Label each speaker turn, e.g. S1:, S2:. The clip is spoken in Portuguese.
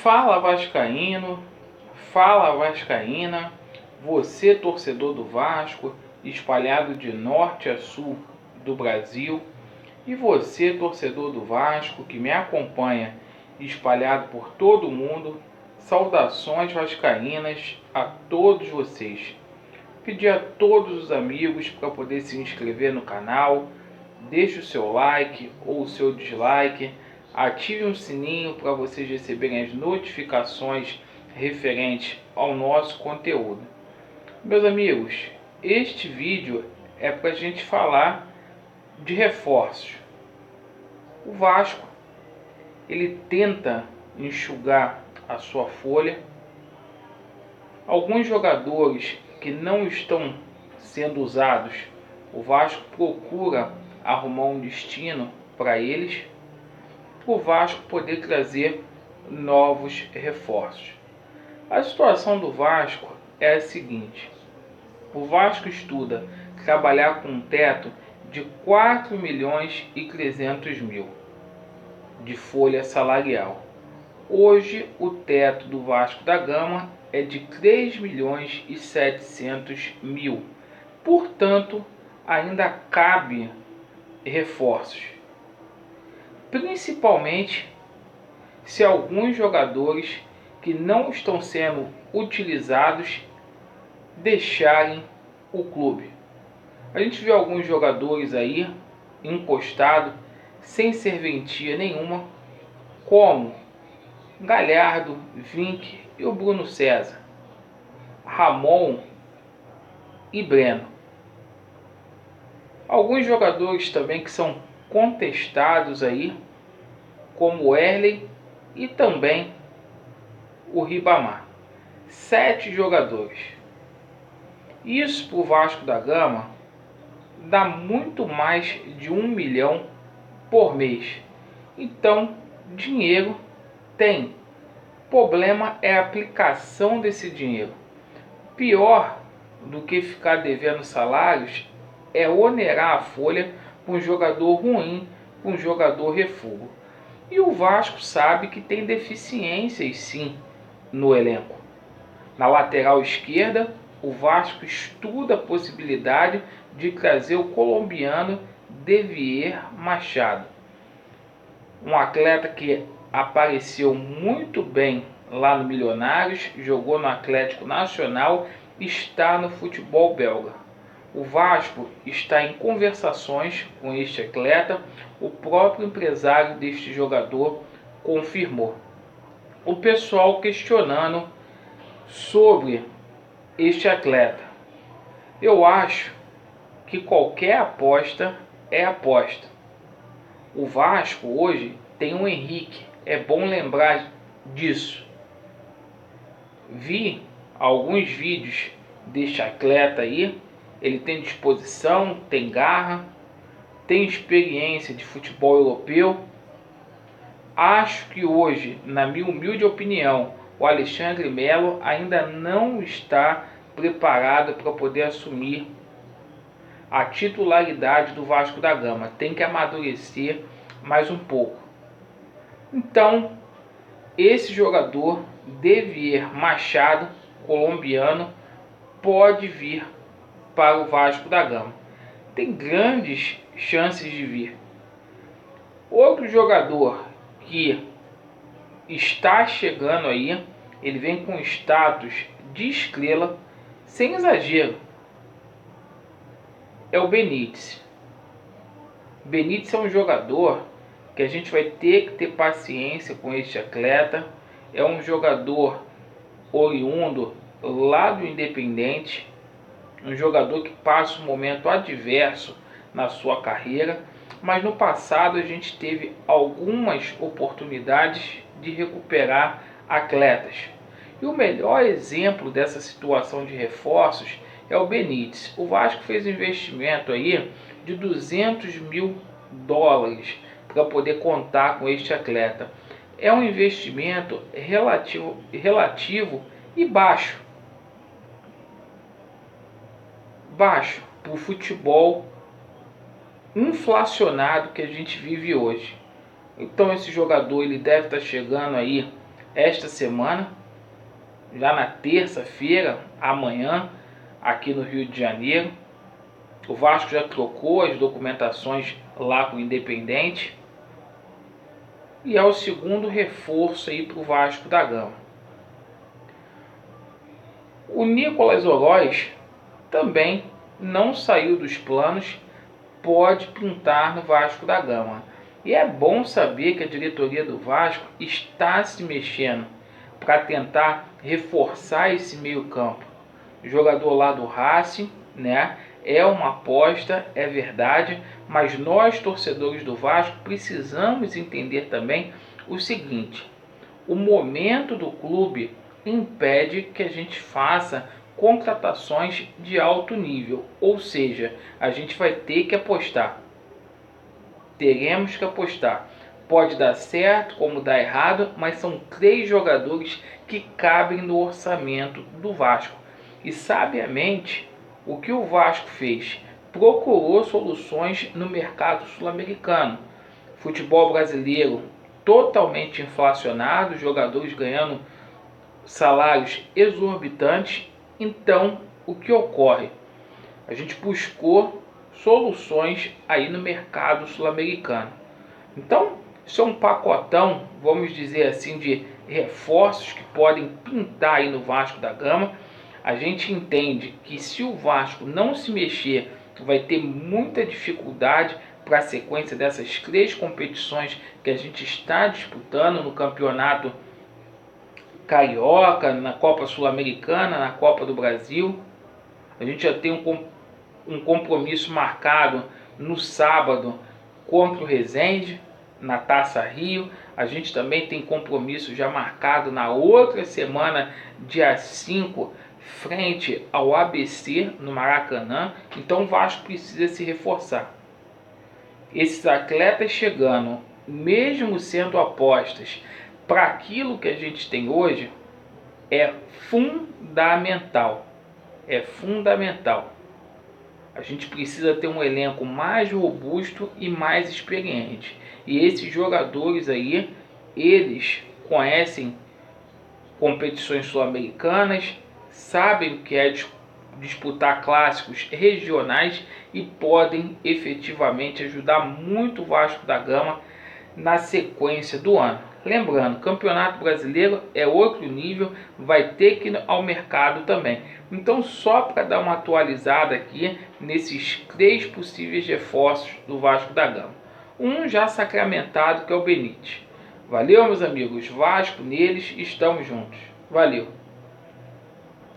S1: Fala vascaíno, fala vascaína, você torcedor do Vasco, espalhado de norte a sul do Brasil, e você torcedor do Vasco que me acompanha, espalhado por todo o mundo, saudações vascaínas a todos vocês. Pedir a todos os amigos para poder se inscrever no canal, deixe o seu like ou o seu dislike, ative um sininho para vocês receberem as notificações referentes ao nosso conteúdo. Meus amigos, este vídeo é para a gente falar de reforços. O Vasco, ele tenta enxugar a sua folha. Alguns jogadores que não estão sendo usados, o Vasco procura arrumar um destino para eles, para o Vasco poder trazer novos reforços. A situação do Vasco é a seguinte: o Vasco estuda trabalhar com um teto de 4.300.000 de folha salarial. Hoje o teto do Vasco da Gama é de 3.700.000. Portanto, ainda cabe reforços, principalmente se alguns jogadores que não estão sendo utilizados deixarem o clube. A gente vê alguns jogadores aí encostados, sem serventia nenhuma, como Galhardo, Vinck e o Bruno César, Ramon e Breno. Alguns jogadores também que são contestados aí, como o Erley e também o Ribamar. 7 jogadores. Isso para o Vasco da Gama dá muito mais de 1 milhão por mês. Então, dinheiro tem. O problema é a aplicação desse dinheiro. Pior do que ficar devendo salários é onerar a folha com um jogador ruim, com um jogador refúgio. E o Vasco sabe que tem deficiências sim no elenco. Na lateral esquerda, o Vasco estuda a possibilidade de trazer o colombiano Devier Machado, um atleta que apareceu muito bem lá no Milionários, jogou no Atlético Nacional e está no futebol belga. O Vasco está em conversações com este atleta, o próprio empresário deste jogador confirmou. O pessoal questionando sobre este atleta. Eu acho que qualquer aposta é aposta. O Vasco hoje tem um Henrique, é bom lembrar disso. Vi alguns vídeos deste atleta aí, ele tem disposição, tem garra, tem experiência de futebol europeu. Acho que hoje, na minha humilde opinião, o Alexandre Melo ainda não está preparado para poder assumir a titularidade do Vasco da Gama. Tem que amadurecer mais um pouco. Então, esse jogador, Devier Machado, colombiano, pode vir para o Vasco da Gama. Tem grandes chances de vir. Outro jogador que está chegando aí, ele vem com status de estrela, sem exagero, é o Benítez. Benítez é um jogador que a gente vai ter que ter paciência com este atleta. É um jogador oriundo lá do Independente, um jogador que passa um momento adverso na sua carreira, mas no passado a gente teve algumas oportunidades de recuperar atletas. E o melhor exemplo dessa situação de reforços é o Benítez. O Vasco fez um investimento aí de $200 mil para poder contar com este atleta. É um investimento relativo e baixo para o futebol inflacionado que a gente vive hoje. Então esse jogador ele deve estar chegando aí esta semana, já na terça-feira, amanhã, aqui no Rio de Janeiro. O Vasco já trocou as documentações lá com o Independente. E é o segundo reforço aí para o Vasco da Gama. O Nicolas Oroz também não saiu dos planos, pode pintar no Vasco da Gama. E é bom saber que a diretoria do Vasco está se mexendo para tentar reforçar esse meio-campo. O jogador lá do Racing, né? É uma aposta, é verdade, mas nós, torcedores do Vasco, precisamos entender também o seguinte: o momento do clube impede que a gente faça contratações de alto nível, ou seja, a gente vai ter que apostar. Teremos que apostar. Pode dar certo, como dar errado, mas são 3 jogadores que cabem no orçamento do Vasco. E sabiamente, o que o Vasco fez? Procurou soluções no mercado sul-americano. Futebol brasileiro totalmente inflacionado, jogadores ganhando salários exorbitantes. Então, o que ocorre? A gente buscou soluções aí no mercado sul-americano. Então, isso é um pacotão, vamos dizer assim, de reforços que podem pintar aí no Vasco da Gama. A gente entende que se o Vasco não se mexer, vai ter muita dificuldade para a sequência dessas 3 competições que a gente está disputando no Campeonato Carioca, na Copa Sul-Americana, na Copa do Brasil. A gente já tem um compromisso marcado no sábado contra o Resende, na Taça Rio. A gente também tem compromisso já marcado na outra semana, dia 5, frente ao ABC, no Maracanã. Então o Vasco precisa se reforçar. Esses atletas chegando, mesmo sendo apostas para aquilo que a gente tem hoje, é fundamental. É fundamental. A gente precisa ter um elenco mais robusto e mais experiente. E esses jogadores aí, eles conhecem competições sul-americanas, sabem o que é disputar clássicos regionais e podem efetivamente ajudar muito o Vasco da Gama na sequência do ano. Lembrando, Campeonato Brasileiro é outro nível, vai ter que ir ao mercado também. Então, só para dar uma atualizada aqui nesses 3 possíveis reforços do Vasco da Gama. Um já sacramentado, que é o Benítez. Valeu, meus amigos, Vasco neles, estamos juntos. Valeu!